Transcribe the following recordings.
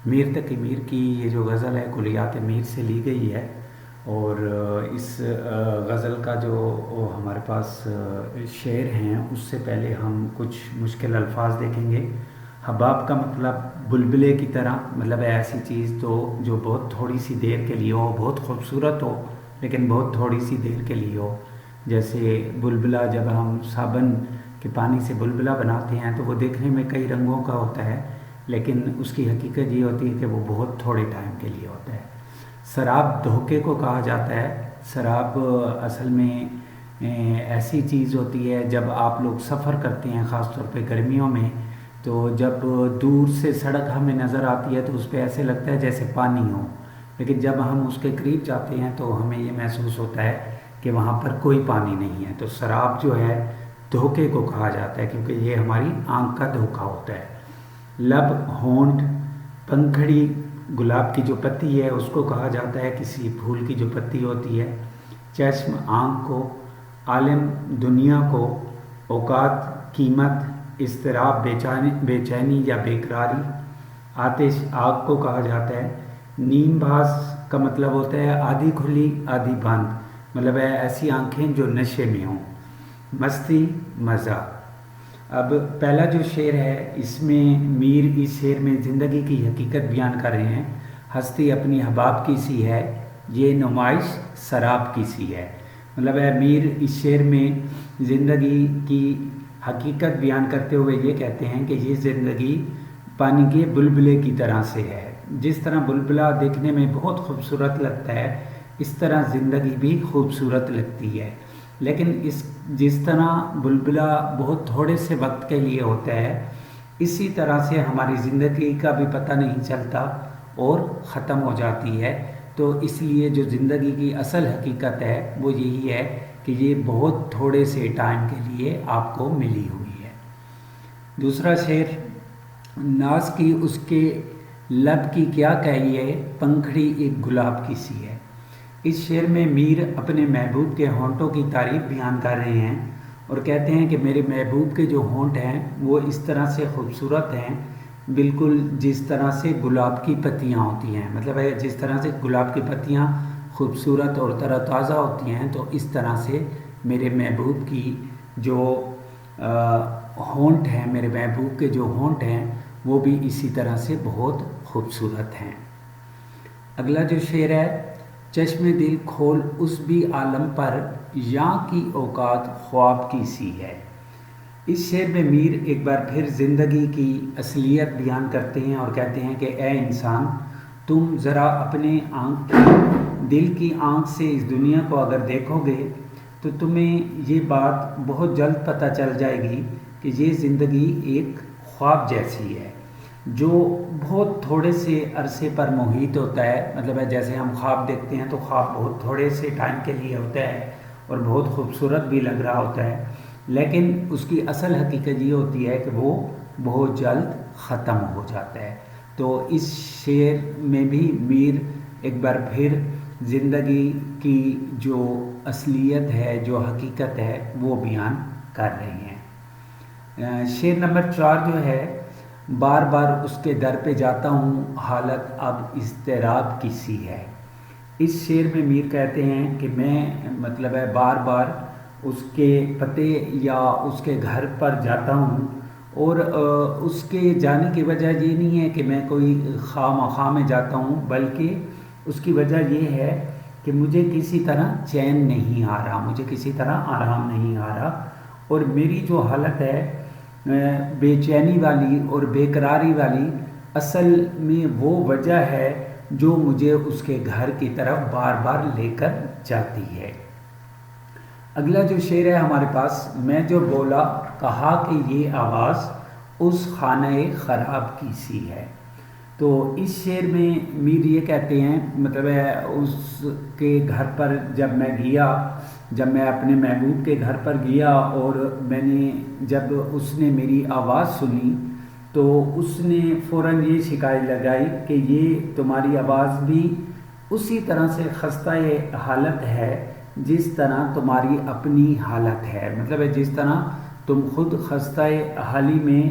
میر تقی میر کی یہ جو غزل ہے کلیات میر سے لی گئی ہے، اور اس غزل کا جو ہمارے پاس شعر ہیں اس سے پہلے ہم کچھ مشکل الفاظ دیکھیں گے۔ حباب کا مطلب بلبلے کی طرح، مطلب ہے ایسی چیز تو جو بہت تھوڑی سی دیر کے لیے ہو، بہت خوبصورت ہو لیکن بہت تھوڑی سی دیر کے لیے ہو۔ جیسے بلبلہ، جب ہم صابن کے پانی سے بلبلہ بناتے ہیں تو وہ دیکھنے میں کئی رنگوں کا ہوتا ہے، لیکن اس کی حقیقت یہ ہوتی ہے کہ وہ بہت تھوڑے ٹائم کے لیے ہوتا ہے۔ سراب دھوکے کو کہا جاتا ہے۔ سراب اصل میں ایسی چیز ہوتی ہے جب آپ لوگ سفر کرتے ہیں، خاص طور پہ گرمیوں میں، تو جب دور سے سڑک ہمیں نظر آتی ہے تو اس پہ ایسے لگتا ہے جیسے پانی ہو، لیکن جب ہم اس کے قریب جاتے ہیں تو ہمیں یہ محسوس ہوتا ہے کہ وہاں پر کوئی پانی نہیں ہے۔ تو سراب جو ہے دھوکے کو کہا جاتا ہے، کیونکہ یہ ہماری آنکھ کا دھوکہ ہوتا ہے۔ لب، ہونٹ، پنکھڑی، گلاب کی جو پتی ہے اس کو کہا جاتا ہے، کسی پھول کی جو پتی ہوتی ہے۔ چشم، آنکھ کو۔ عالم، دنیا کو۔ اوقات، قیمت، اضطراب، بے چینی یا بے قراری۔ آتش، آگ کو کہا جاتا ہے۔ نیم باز کا مطلب ہوتا ہے آدھی کھلی آدھی بند، مطلب ہے ایسی آنکھیں جو نشے میں ہوں۔ مستی، مزہ۔ اب پہلا جو شعر ہے اس میں میر اس شعر میں زندگی کی حقیقت بیان کر رہے ہیں۔ ہستی اپنی حباب کی سی ہے، یہ نمائش سراب کی سی ہے۔ مطلب ہے میر اس شعر میں زندگی کی حقیقت بیان کرتے ہوئے یہ کہتے ہیں کہ یہ زندگی پانی کے بلبلے کی طرح سے ہے۔ جس طرح بلبلہ دیکھنے میں بہت خوبصورت لگتا ہے، اس طرح زندگی بھی خوبصورت لگتی ہے، لیکن جس طرح بلبلہ بہت تھوڑے سے وقت کے لیے ہوتا ہے، اسی طرح سے ہماری زندگی کا بھی پتہ نہیں چلتا اور ختم ہو جاتی ہے۔ تو اس لیے جو زندگی کی اصل حقیقت ہے وہ یہی ہے کہ یہ بہت تھوڑے سے ٹائم کے لیے آپ کو ملی ہوئی ہے۔ دوسرا شعر، ناز کی اس کے لب کی کیا کہیے، پنکھڑی ایک گلاب کی سی ہے۔ اس شعر میں میر اپنے محبوب کے ہونٹوں کی تعریف بیان کر رہے ہیں اور کہتے ہیں کہ میرے محبوب کے جو ہونٹ ہیں وہ اس طرح سے خوبصورت ہیں، بالکل جس طرح سے گلاب کی پتیاں ہوتی ہیں، مطلب ہے جس طرح سے گلاب کی پتیاں خوبصورت اور تر و تازہ ہوتی ہیں، تو اس طرح سے میرے محبوب کی جو ہونٹ ہیں، میرے محبوب کے جو ہونٹ ہیں وہ بھی اسی طرح سے بہت خوبصورت ہیں۔ اگلا جو شعر ہے، چشم دل کھول اس بھی عالم پر، یاں کی اوقات خواب کی سی ہے۔ اس شعر میں میر ایک بار پھر زندگی کی اصلیت بیان کرتے ہیں اور کہتے ہیں کہ اے انسان، تم ذرا اپنے دل کی آنکھ سے اس دنیا کو اگر دیکھو گے تو تمہیں یہ بات بہت جلد پتہ چل جائے گی کہ یہ زندگی ایک خواب جیسی ہے جو بہت تھوڑے سے عرصے پر محیط ہوتا ہے۔ مطلب ہے جیسے ہم خواب دیکھتے ہیں تو خواب بہت تھوڑے سے ٹائم کے لیے ہوتا ہے اور بہت خوبصورت بھی لگ رہا ہوتا ہے، لیکن اس کی اصل حقیقت یہ ہوتی ہے کہ وہ بہت جلد ختم ہو جاتا ہے۔ تو اس شعر میں بھی میر ایک بار پھر زندگی کی جو اصلیت ہے، جو حقیقت ہے، وہ بیان کر رہے ہیں۔ شعر نمبر 4 جو ہے، بار بار اس کے در پہ جاتا ہوں، حالت اب اضطراب کی سی ہے۔ اس شعر میں میر کہتے ہیں کہ میں مطلب ہے بار بار اس کے پتے یا اس کے گھر پر جاتا ہوں، اور اس کے جانے کی وجہ یہ نہیں ہے کہ میں کوئی خواہ مخواہ میں جاتا ہوں، بلکہ اس کی وجہ یہ ہے کہ مجھے کسی طرح چین نہیں آ رہا، مجھے کسی طرح آرام نہیں آ رہا، اور میری جو حالت ہے بے چینی والی اور بے قراری والی، اصل میں وہ وجہ ہے جو مجھے اس کے گھر کی طرف بار بار لے کر جاتی ہے۔ اگلا جو شعر ہے ہمارے پاس، میں جو بولا کہا کہ یہ آواز اس خانہ خراب کی سی ہے۔ تو اس شعر میں میر یہ کہتے ہیں، مطلب ہے اس کے گھر پر جب میں گیا، جب میں اپنے محبوب کے گھر پر گیا اور میں نے جب اس نے میری آواز سنی تو اس نے فوراً یہ شکایت لگائی کہ یہ تمہاری آواز بھی اسی طرح سے خستہ حالت ہے جس طرح تمہاری اپنی حالت ہے، مطلب ہے جس طرح تم خود خستہ حالی میں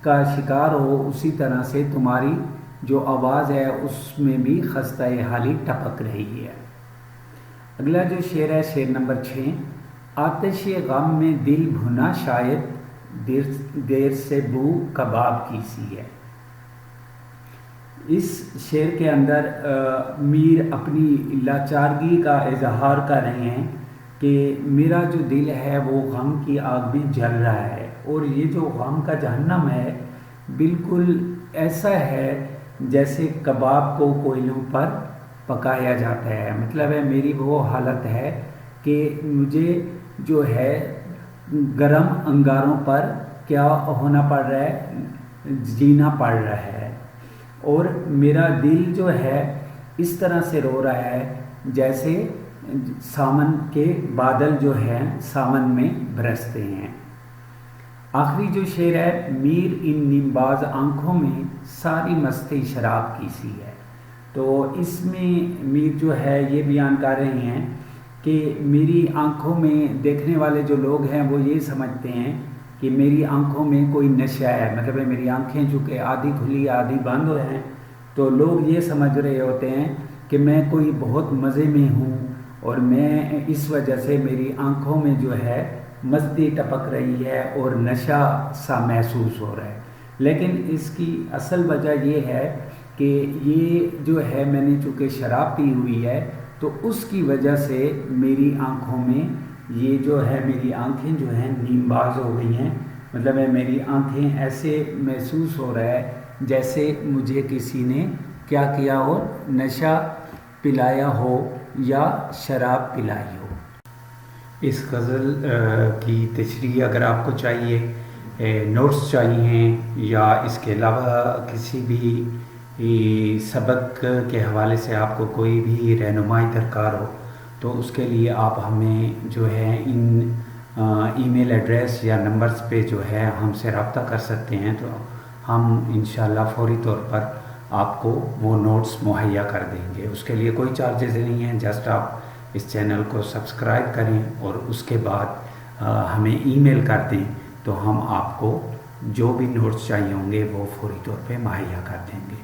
کا شکار ہو، اسی طرح سے تمہاری جو آواز ہے اس میں بھی خستہ حالی ٹپک رہی ہے۔ اگلا جو شعر ہے شعر نمبر 6، آتش غم میں دل بھنا شاید دیر سے بو کباب کی سی ہے۔ اس شعر کے اندر میر اپنی لاچارگی کا اظہار کر رہے ہیں کہ میرا جو دل ہے وہ غم کی آگ میں جل رہا ہے، اور یہ جو غم کا جہنم ہے بالکل ایسا ہے جیسے کباب کو کوئلوں پر پکایا جاتا ہے۔ مطلب ہے میری وہ حالت ہے کہ مجھے جو ہے گرم انگاروں پر کیا ہونا پڑ رہا ہے، جینا پڑ رہا ہے، اور میرا دل جو ہے اس طرح سے رو رہا ہے جیسے سامن کے بادل جو ہیں سامن میں برستے ہیں۔ آخری جو شعر ہے، میر ان نیمباز آنکھوں میں ساری مستی شراب کی سی ہے۔ تو اس میں میر جو ہے یہ بیان کر رہے ہیں کہ میری آنکھوں میں دیکھنے والے جو لوگ ہیں وہ یہ سمجھتے ہیں کہ میری آنکھوں میں کوئی نشہ ہے، مطلب ہے میری آنکھیں چونکہ آدھی کھلی آدھی بند ہوئے ہیں تو لوگ یہ سمجھ رہے ہوتے ہیں کہ میں کوئی بہت مزے میں ہوں، اور میں اس وجہ سے میری آنکھوں میں جو ہے مستی ٹپک رہی ہے اور نشہ سا محسوس ہو رہا ہے۔ لیکن اس کی اصل وجہ یہ ہے کہ یہ جو ہے میں نے چونکہ شراب پی ہوئی ہے تو اس کی وجہ سے میری آنکھوں میں یہ جو ہے میری آنکھیں جو ہیں نیم باز ہو گئی ہیں، مطلب ہے میری آنکھیں ایسے محسوس ہو رہا ہے جیسے مجھے کسی نے کیا کیا ہو، نشہ پلایا ہو یا شراب پلائی ہو۔ اس غزل کی تشریح اگر آپ کو چاہیے، نوٹس چاہیے یا اس کے علاوہ کسی بھی سبق کے حوالے سے آپ کو کوئی بھی رہنمائی درکار ہو تو اس کے لیے آپ ہمیں جو ہے ان ای میل ایڈریس یا نمبرز پہ جو ہے ہم سے رابطہ کر سکتے ہیں، تو ہم انشاءاللہ فوری طور پر آپ کو وہ نوٹس مہیا کر دیں گے۔ اس کے لیے کوئی چارجز نہیں ہیں، جسٹ آپ اس چینل کو سبسکرائب کریں اور اس کے بعد ہمیں ای میل کر دیں تو ہم آپ کو جو بھی نوٹس چاہیے ہوں گے وہ فوری طور پہ مہیا کر دیں گے۔